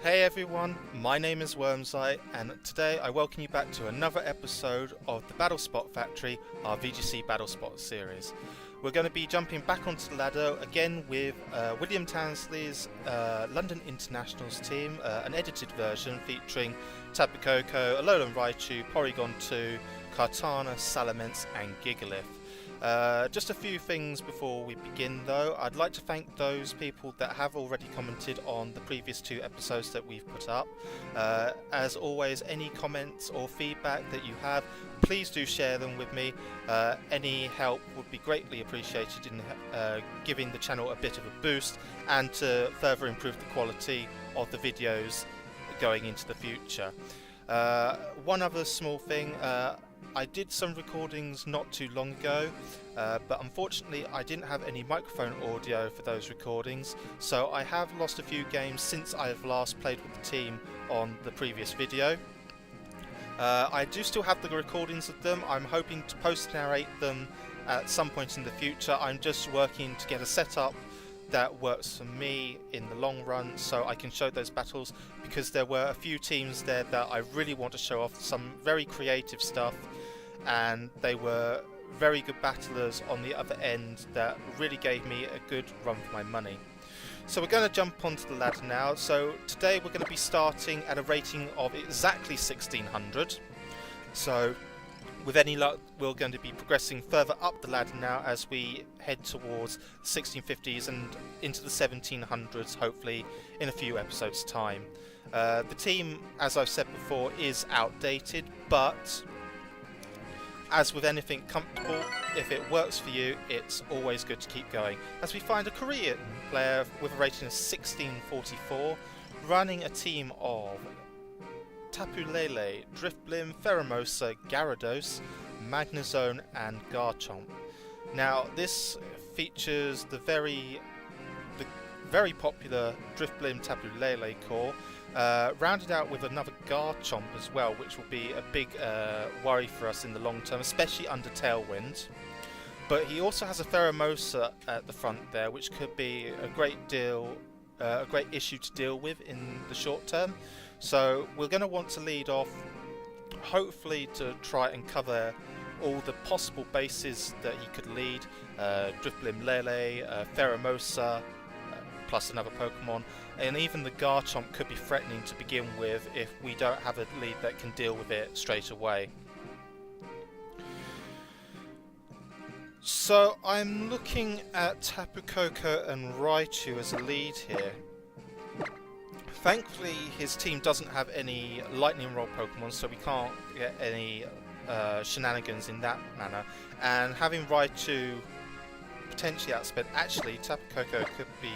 Hey everyone, my name is WyrmsEye, and today I welcome you back to another episode of the Battle Spot Factory, our VGC Battle Spot series. We're going to be jumping back onto the ladder again with William Tansley's London Internationals team, an edited version featuring Tapu Koko, Alolan Raichu, Porygon 2, Kartana, Salamence and Gigalith. Just a few things before we begin though. I'd like to thank those people that have already commented on the previous two episodes that we've put up. As always, any comments or feedback that you have, please do share them with me. Any help would be greatly appreciated in giving the channel a bit of a boost and to further improve the quality of the videos going into the future. One other small thing, I did some recordings not too long ago, but unfortunately I didn't have any microphone audio for those recordings, so I have lost a few games since I've last played with the team on the previous video. I do still have the recordings of them. I'm hoping to post-narrate them at some point in the future. I'm just working to get a setup that works for me in the long run so I can show those battles, because there were a few teams there that I really want to show off some very creative stuff, and they were very good battlers on the other end that really gave me a good run for my money. So we're going to jump onto the ladder now. So today we're going to be starting at a rating of exactly 1600. So with any luck, we're going to be progressing further up the ladder now as we head towards the 1650s and into the 1700s, hopefully in a few episodes' time. The team, as I've said before, is outdated, but as with anything comfortable, if it works for you, it's always good to keep going. As we find a Korean player with a rating of 1644, running a team of Tapu Lele, Drifblim, Pheromosa, Gyarados, Magnezone and Garchomp. Now this features the very popular Drifblim Tapu Lele core, rounded out with another Garchomp as well, which will be a big worry for us in the long term, especially under Tailwind. But he also has a Pheromosa at the front there, which could be a great issue to deal with in the short term. So we're going to want to lead off, hopefully to try and cover all the possible bases that he could lead. Drifblim Lele, Pheromosa, plus another Pokemon, and even the Garchomp could be threatening to begin with if we don't have a lead that can deal with it straight away. So I'm looking at Tapu Koko and Raichu as a lead here. Thankfully his team doesn't have any Lightning Rod Pokemon, so we can't get any shenanigans in that manner. And having Raichu potentially outsped, actually Tapu Koko could be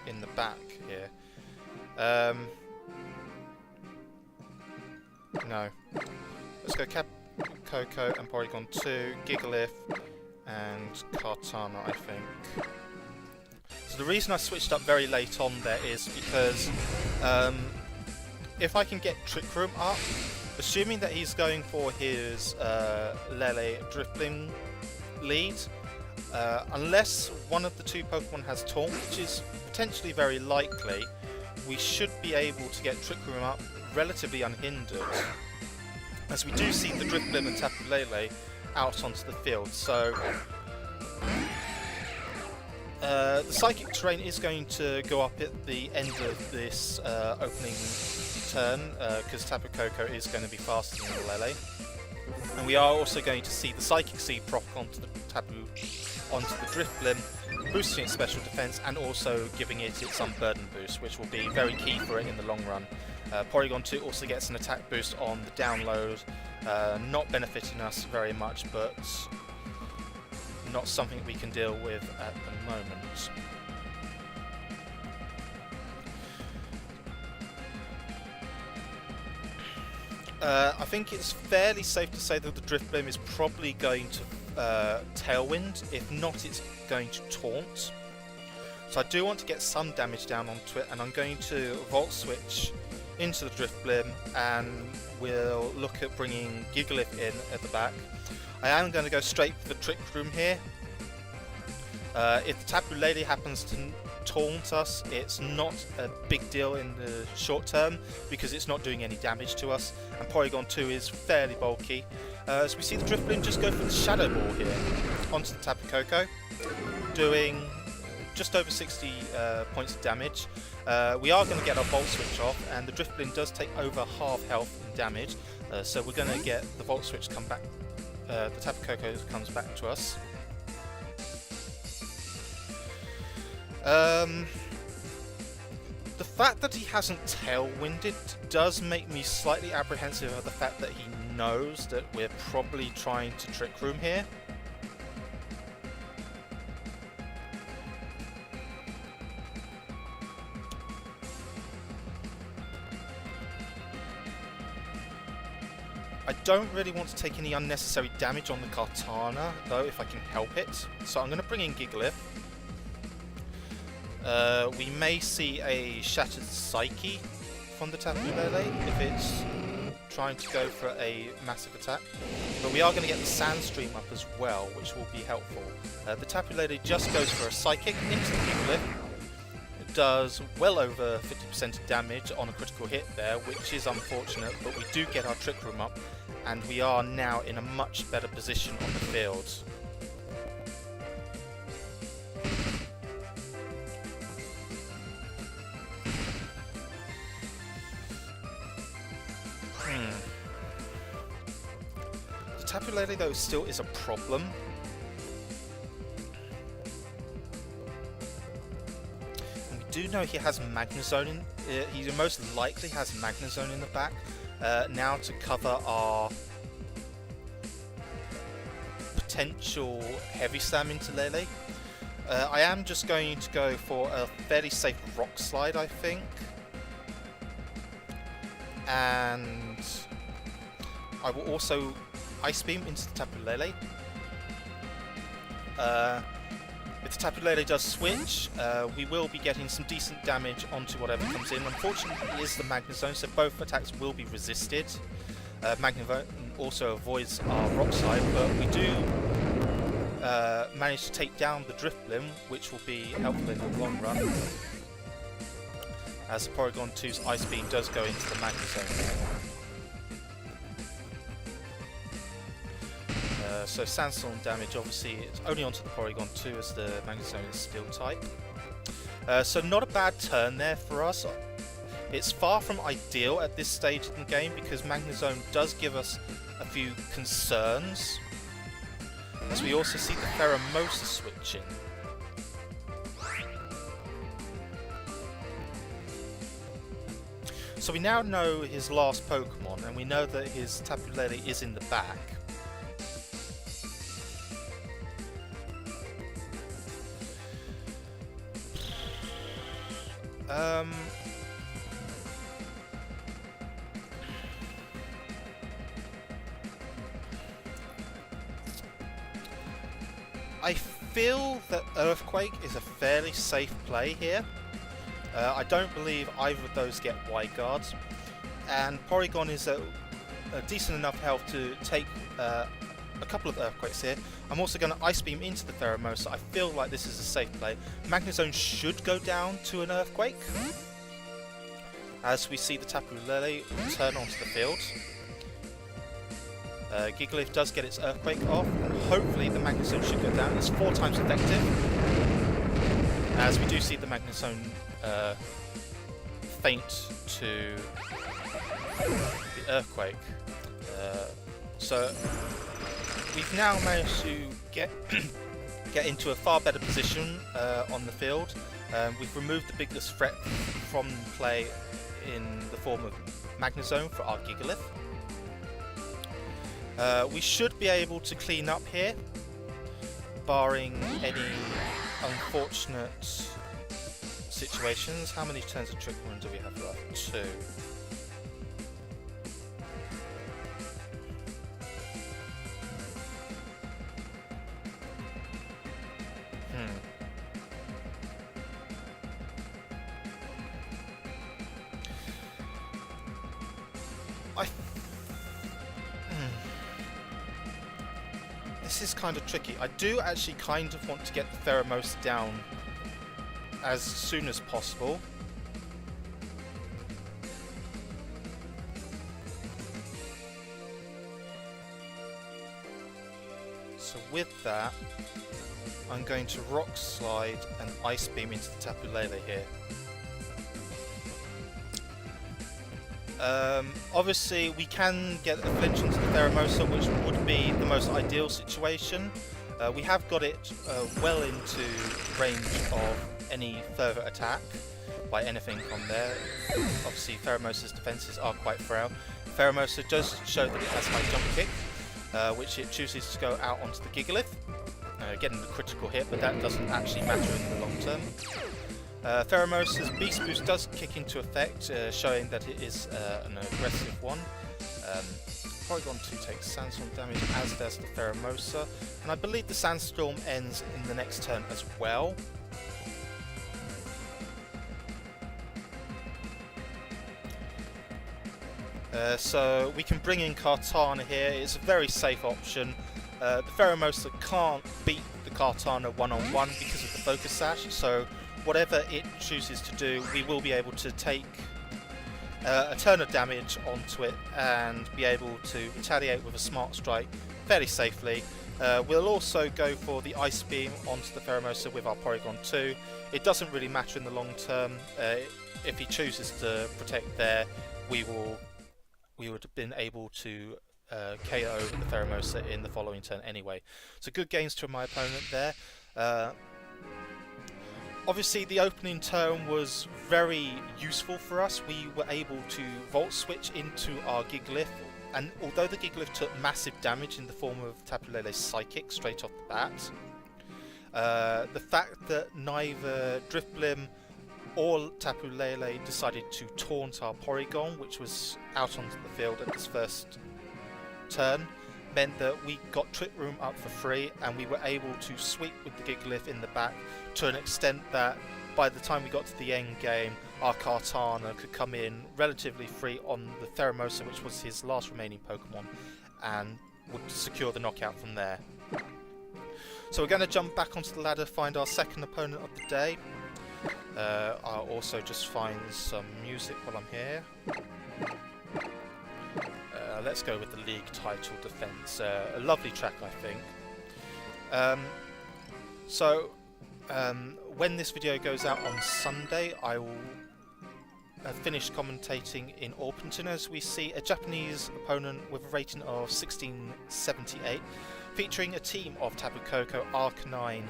in the back here. No. Let's go Koko and Porygon 2, Gigalith and Kartana, I think. So the reason I switched up very late on there is because if I can get Trick Room up, assuming that he's going for his Lele Drifblim lead, unless one of the two Pokemon has Taunt, which is potentially very likely, we should be able to get Trick Room up relatively unhindered, as we do see the Drifblim and Tapu Lele out onto the field. So the Psychic Terrain is going to go up at the end of this opening turn, because Tapu Koko is going to be faster than the Lele. And we are also going to see the Psychic Seed proc onto the Drifblim, boosting its special defense and also giving it its Unburden boost, which will be very key for it in the long run. Porygon 2 also gets an attack boost on the download, not benefiting us very much, but not something we can deal with at the moment. I think it's fairly safe to say that the Drifblim is probably going to Tailwind. If not, it's going to Taunt. So I do want to get some damage down onto it, and I'm going to Volt Switch into the Drifblim, and we'll look at bringing Gigalith in at the back. I am going to go straight for the Trick Room here. If the Tapu Lele happens to taunt us, it's not a big deal in the short term because it's not doing any damage to us, and Porygon 2 is fairly bulky. As we see the Drifblim just go for the Shadow Ball here onto the Tapu Koko, doing just over 60 points of damage. We are going to get our Volt Switch off, and the Drifblim does take over half health in damage, so we're going to get the Volt Switch come back. The Tapu Koko comes back to us. The fact that he hasn't Tailwinded does make me slightly apprehensive of the fact that he knows that we're probably trying to Trick Room here. I don't really want to take any unnecessary damage on the Kartana, though, if I can help it. So I'm going to bring in Gigalith. We may see a Shattered Psyche from the Tapu Lele if it's trying to go for a massive attack. But we are going to get the Sandstream up as well, which will be helpful. The Tapu Lele just goes for a Psychic into the Gigalith. It does well over 50% damage on a critical hit there, which is unfortunate, but we do get our Trick Room up, and we are now in a much better position on the field. The Tapu Lele, though, still is a problem. And we do know he has Magnezone in. He most likely has Magnezone in the back now to cover our potential Heavy Slam into Lele. I am just going to go for a fairly safe Rock Slide, I think. And I will also Ice Beam into the Tapu Lele. If the Tapu Lele does switch, we will be getting some decent damage onto whatever comes in. Unfortunately, it is the Magnezone, so both attacks will be resisted. Magnezone also avoids our Rock Slide, but we do manage to take down the Drifblim, which will be helpful in the long run, as Porygon 2's Ice Beam does go into the Magnezone. So Sandstorm damage, obviously, it's only onto the Porygon 2 as the Magnezone is Steel type. So not a bad turn there for us. It's far from ideal at this stage in the game because Magnezone does give us a few concerns, as we also see the Pheromosa switching. So we now know his last Pokemon, and we know that his Tapu Lele is in the back. I feel that Earthquake is a fairly safe play here. I don't believe either of those get wide guards, and Porygon is a decent enough health to take a couple of Earthquakes here. I'm also going to Ice Beam into the Pheromosa. I feel like this is a safe play. Magnezone should go down to an Earthquake, as we see the Tapu Lele return onto the field. Gigalith does get its Earthquake off, and hopefully the Magnezone should go down. It's 4 times effective, as we do see the Magnezone faint to the Earthquake. So we've now managed to get into a far better position on the field. We've removed the biggest threat from play in the form of Magnezone for our Gigalith. We should be able to clean up here, barring any unfortunate situations. How many turns of Trick Room do we have left? 2. This is kind of tricky. I do actually kind of want to get the Pheromosa down as soon as possible. So with that, I'm going to Rock Slide and Ice Beam into the Tapu Lele here. Obviously we can get a flinch into the Pheromosa, which would be the most ideal situation. We have got it well into range of any further attack by anything from there. Obviously Pheromosa's defences are quite frail. Pheromosa does show that it has high jump kick, which it chooses to go out onto the Gigalith, getting the critical hit, but that doesn't actually matter in the long term. Pheromosa's Beast Boost does kick into effect, showing that it is an aggressive one. Porygon 2 takes Sandstorm damage, as does the Pheromosa, and I believe the Sandstorm ends in the next turn as well. So we can bring in Kartana here. It's a very safe option. The Pheromosa can't beat the Kartana one-on-one because of the Focus Sash, so whatever it chooses to do, we will be able to take a turn of damage onto it and be able to retaliate with a Smart Strike fairly safely. We'll also go for the Ice Beam onto the Pheromosa with our Porygon 2. It doesn't really matter in the long term. If he chooses to protect there, we would have been able to KO the Pheromosa in the following turn anyway. So good gains to my opponent there. Obviously the opening turn was very useful for us. We were able to Volt Switch into our Gigalith, and although the Gigalith took massive damage in the form of Tapu Lele's Psychic straight off the bat, the fact that neither Drifblim or Tapu Lele decided to taunt our Porygon, which was out onto the field at this first turn, meant that we got Trick Room up for free, and we were able to sweep with the Gigalith in the back to an extent that by the time we got to the end game, our Kartana could come in relatively free on the Pheromosa, which was his last remaining Pokemon, and would secure the knockout from there. So we're going to jump back onto the ladder, find our second opponent of the day. I'll also just find some music while I'm here. Let's go with the league title defense. A lovely track, I think. When this video goes out on Sunday, I will finish commentating in Orpington as we see a Japanese opponent with a rating of 1678, featuring a team of Tapu Koko, Arcanine,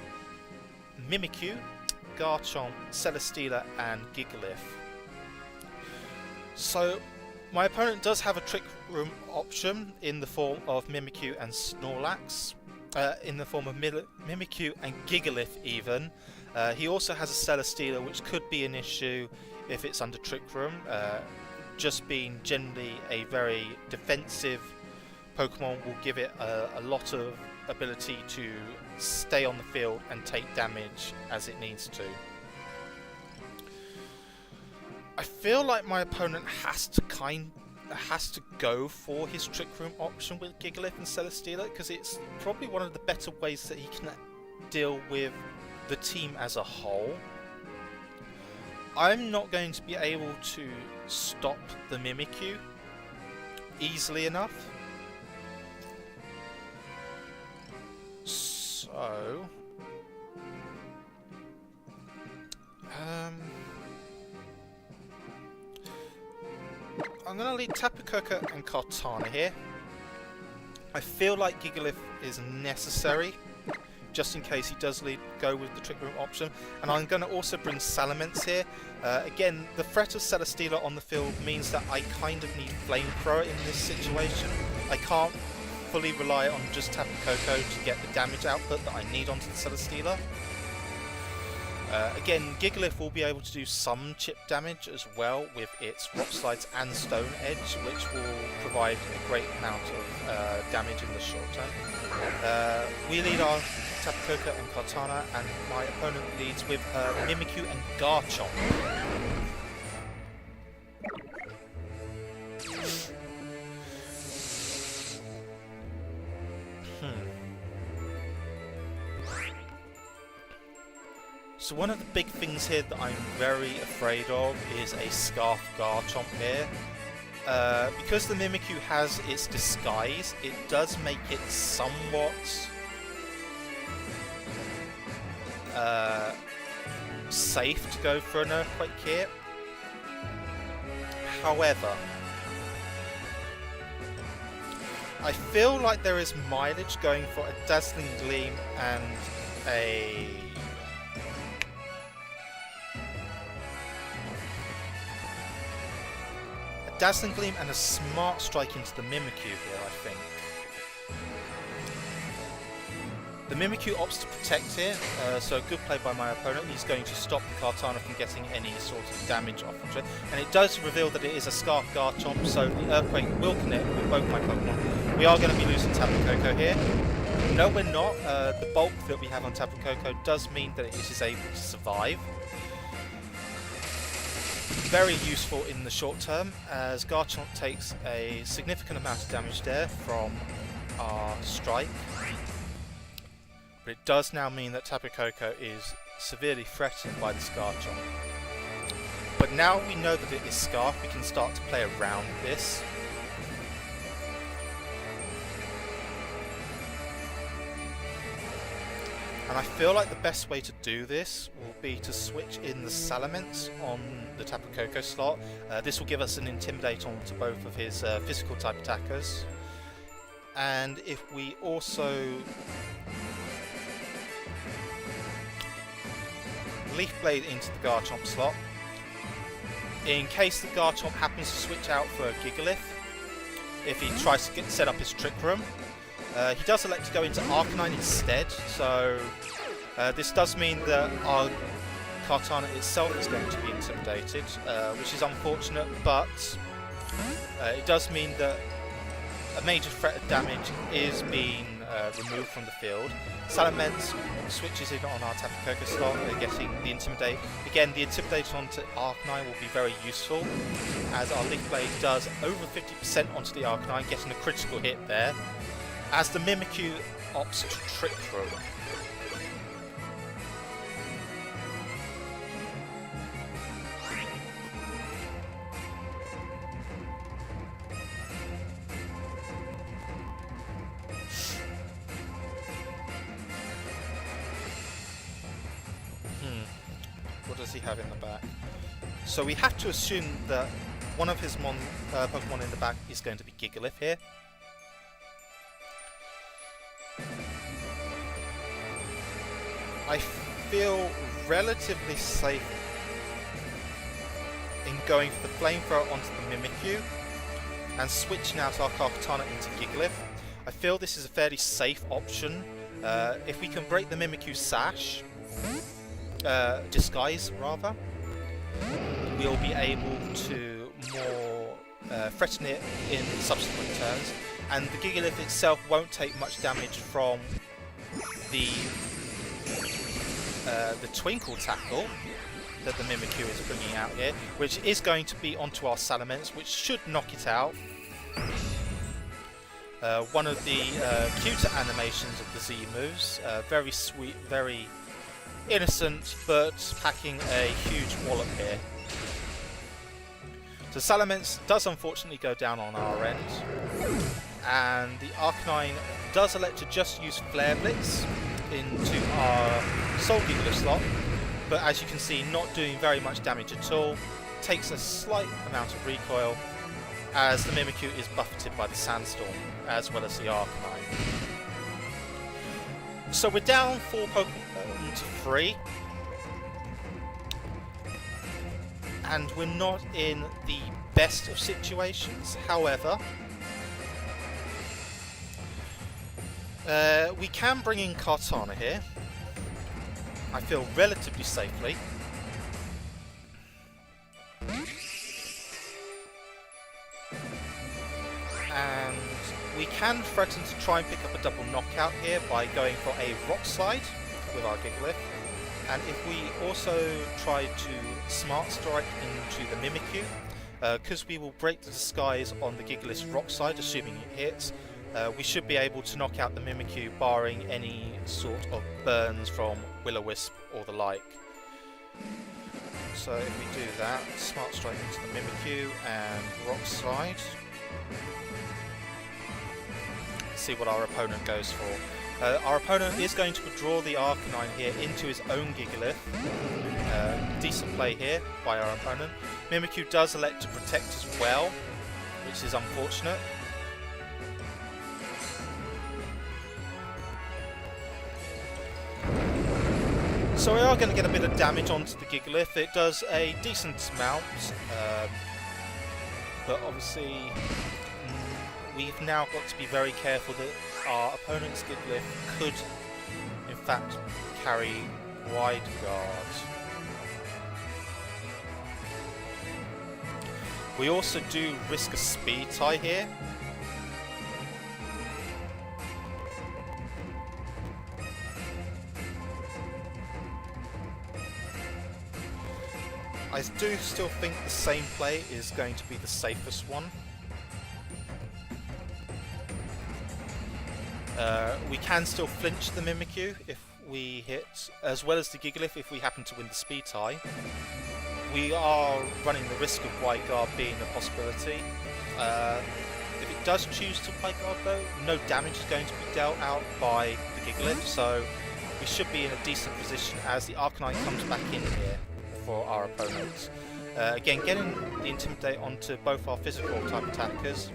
Mimikyu, Garchomp, Celesteela and Gigalith. So my opponent does have a Trick Room option in the form of Mimikyu and Snorlax, in the form of Mimikyu and Gigalith even. He also has a Celesteela, which could be an issue if it's under Trick Room, just being generally a very defensive Pokemon will give it a lot of ability to stay on the field and take damage as it needs to. I feel like my opponent has to go for his Trick Room option with Gigalith and Celesteela, because it's probably one of the better ways that he can deal with the team as a whole. I'm not going to be able to stop the Mimikyu easily enough. So I'm going to lead Tapu Koko and Kartana here. I feel like Gigalith is necessary, just in case he does go with the Trick Room option. And I'm going to also bring Salamence here. Again, the threat of Celesteela on the field means that I kind of need Flamethrower in this situation. I can't fully rely on just Tapu Koko to get the damage output that I need onto the Celesteela. Again, Gigalith will be able to do some chip damage as well with its Rock Slides and Stone Edge, which will provide a great amount of damage in the short term. We lead our Tapu Koko and Kartana, and my opponent leads with Mimikyu and Garchomp. So one of the big things here that I'm very afraid of is a Scarf Garchomp here. Because the Mimikyu has its disguise, it does make it somewhat safe to go for an Earthquake here. However, I feel like there is mileage going for a Dazzling Gleam and a Dazzling Gleam and a Smart Strike into the Mimikyu here, I think. The Mimikyu opts to protect here, so good play by my opponent. He's going to stop the Kartana from getting any sort of damage off of it. And it does reveal that it is a Scarf Garchomp, so the Earthquake will connect with both my Pokemon. We are going to be losing Tapu Koko here. No, we're not. The bulk that we have on Tapu Koko does mean that it is able to survive. Very useful in the short term, as Garchomp takes a significant amount of damage there from our strike. But it does now mean that Tapu Koko is severely threatened by this Garchomp. But now we know that it is Scarf, we can start to play around this. And I feel like the best way to do this will be to switch in the Salamence on the Tapu Koko slot. This will give us an Intimidate onto both of his physical type attackers. And if we also Leaf Blade into the Garchomp slot, in case the Garchomp happens to switch out for a Gigalith, if he tries to set up his Trick Room, he does elect to go into Arcanine instead, so this does mean that our Kartana itself is going to be intimidated, which is unfortunate, but it does mean that a major threat of damage is being removed from the field. Salamence switches in on our Tapu Koko slot, getting the Intimidate. Again, the Intimidate onto Arcanine will be very useful, as our Leaf Blade does over 50% onto the Arcanine, getting a critical hit there, as the Mimikyu opts to Trick Room. What does he have in the back? So we have to assume that one of his Pokemon in the back is going to be Gigalith here. I feel relatively safe in going for the Flamethrower onto the Mimikyu and switching out our Kartana into Gigalith. I feel this is a fairly safe option. If we can break the Mimikyu Sash, disguise rather, we'll be able to more threaten it in subsequent turns, and the Gigalith itself won't take much damage from the Twinkle Tackle that the Mimikyu is bringing out here, which is going to be onto our Salamence, which should knock it out. One of the cuter animations of the Z moves, very sweet, very innocent, but packing a huge wallop here. So Salamence does unfortunately go down on our end, and the Arcanine does elect to just use Flare Blitz into our Soul Gigalith slot, but as you can see, not doing very much damage at all. Takes a slight amount of recoil, as the Mimikyu is buffeted by the Sandstorm, as well as the Arcanine. So we're down 4 Pokemon to 3, and we're not in the best of situations. However, we can bring in Kartana here, I feel, relatively safely. And we can threaten to try and pick up a double knockout here by going for a Rock Slide with our Gigalith. And if we also try to Smart Strike into the Mimikyu, because we will break the disguise on the Gigalith's Rock Slide, assuming it hits, we should be able to knock out the Mimikyu, barring any sort of burns from Will-O-Wisp or the like. So if we do that, Smart Strike into the Mimikyu and Rock Slide. See what our opponent goes for. Our opponent is going to withdraw the Arcanine here into his own Gigalith. Decent play here by our opponent. Mimikyu does elect to protect as well, which is unfortunate. So we are going to get a bit of damage onto the Gigalith. It does a decent amount, but obviously we've now got to be very careful that our opponent's Gigalith could in fact carry Wide Guard. We also do risk a speed tie here. I do still think the same play is going to be the safest one. We can still flinch the Mimikyu if we hit, as well as the Gigalith if we happen to win the speed tie. We are running the risk of Wide Guard being a possibility. If it does choose to Wide Guard though, no damage is going to be dealt out by the Gigalith, so we should be in a decent position as the Arcanine comes back in here for our opponents. Again, getting the Intimidate onto both our physical type attackers.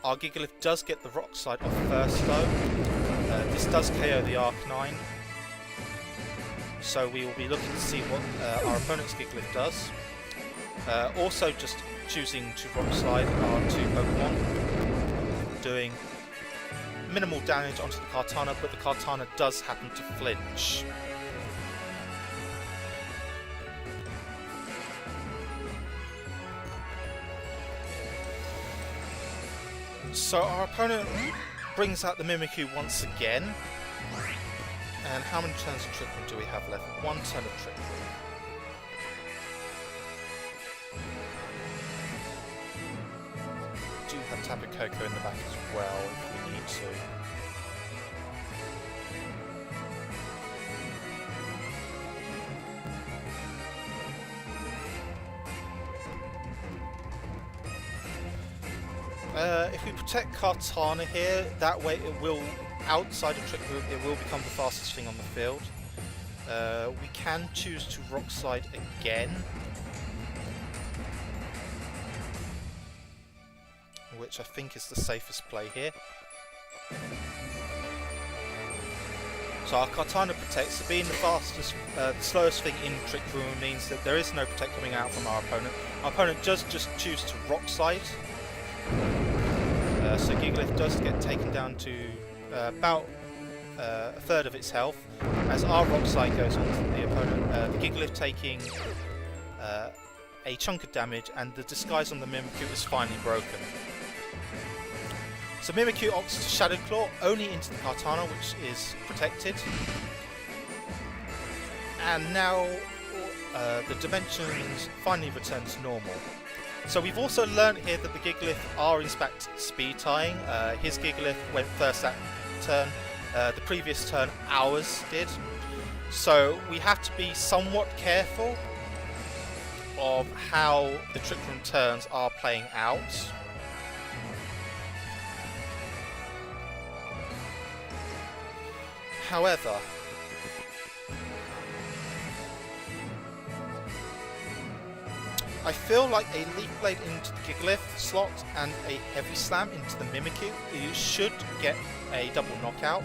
Our Gigalith does get the Rock Slide off first though. This does KO the Arcanine. So we will be looking to see what our opponent's Gigalith does. Also just choosing to Rock Slide our two Pokemon, doing minimal damage onto the Kartana, but the Kartana does happen to flinch. So our opponent brings out the Mimikyu once again. And how many turns of Trick Room do we have left? One turn of Trick Room. We do have Tapu Koko in the back as well if we need to. If we protect Kartana here, that way it will, outside of Trick Room, it will become the fastest thing on the field. We can choose to Rock Slide again, which I think is the safest play here. So our Kartana protects, so being the fastest, the slowest thing in Trick Room means that there is no protect coming out from our opponent. Our opponent does just choose to Rock Slide. So Gigalith does get taken down to about a third of its health, as our Rock Slide goes on to the opponent. The Gigalith taking a chunk of damage, and the disguise on the Mimikyu is finally broken. So Mimikyu opts to Shadow Claw only into the Kartana, which is protected. And now the dimensions finally return to normal. So we've also learned here that the Gigalith are in fact speed tying. His Gigalith went first that turn, the previous turn ours did. So we have to be somewhat careful of how the Trick Room turns are playing out. However, I feel like a Leaf Blade into the Gigalith slot and a Heavy Slam into the Mimikyu, you should get a double knockout.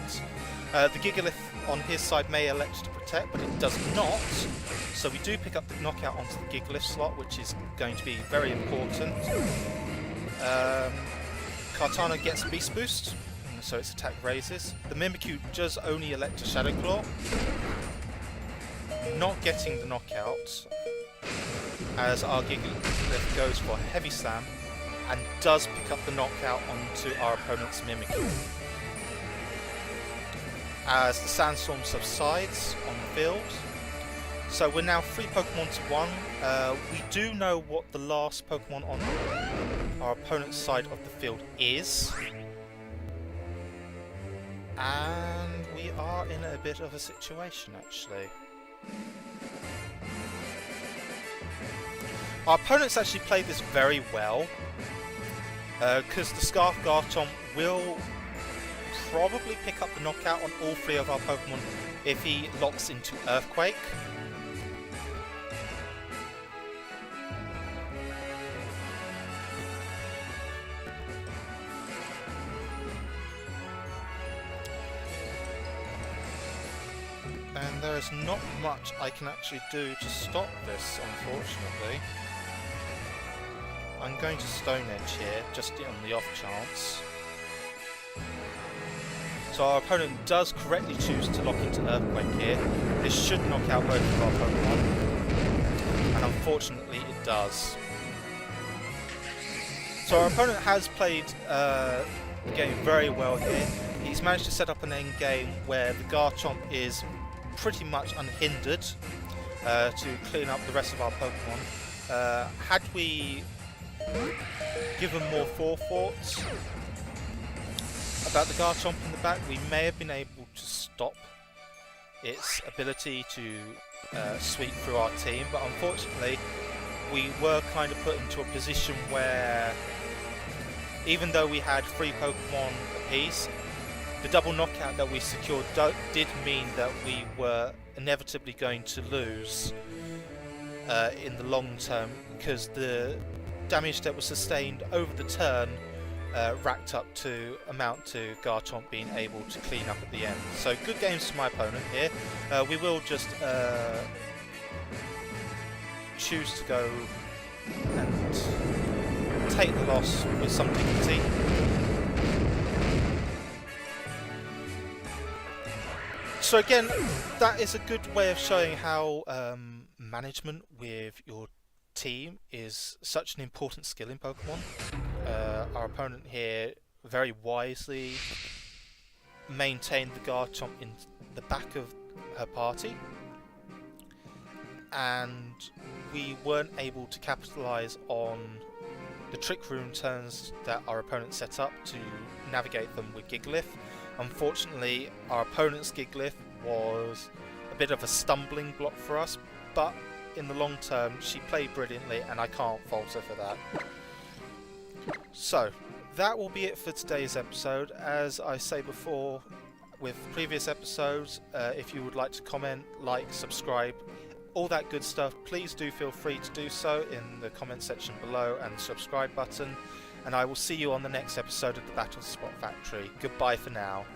The Gigalith on his side may elect to protect, but it does not. So we do pick up the knockout onto the Gigalith slot, which is going to be very important. Kartana gets Beast Boost, so its attack raises. The Mimikyu does only elect to Shadow Claw, not getting the knockout, as our Gigalith goes for a Heavy Slam and does pick up the knockout onto our opponent's Mimikyu. As the Sandstorm subsides on the field, so we're now 3 Pokemon to 1. We do know what the last Pokemon on our opponent's side of the field is. And we are in a bit of a situation, actually. Our opponents actually played this very well, because the Scarf Garchomp will probably pick up the knockout on all three of our Pokemon if he locks into Earthquake. And there is not much I can actually do to stop this, unfortunately. I'm going to Stone Edge here, just on the off chance. So our opponent does correctly choose to lock into Earthquake here. This should knock out both of our Pokemon. And unfortunately it does. So our opponent has played the game very well here. He's managed to set up an end game where the Garchomp is pretty much unhindered to clean up the rest of our Pokemon. Had we given more forethoughts about the Garchomp in the back, we may have been able to stop its ability to sweep through our team, but unfortunately we were kind of put into a position where, even though we had 3 Pokemon apiece, the double knockout that we secured did mean that we were inevitably going to lose in the long term, because the damage that was sustained over the turn racked up to amount to Garchomp being able to clean up at the end. So good games for my opponent here. We will just choose to go and take the loss with some dignity. So again, that is a good way of showing how management with your team is such an important skill in Pokemon. Our opponent here very wisely maintained the Garchomp in the back of her party, and we weren't able to capitalise on the Trick Room turns that our opponent set up to navigate them with Gigalith. Unfortunately, our opponent's Gigalith was a bit of a stumbling block for us, but in the long term she played brilliantly and I can't fault her for that. So that will be it for today's episode. As I say before with previous episodes, if you would like to comment, like, subscribe, all that good stuff, please do feel free to do so in the comment section below and the subscribe button, and I will see you on the next episode of the Battle Spot Factory. Goodbye for now.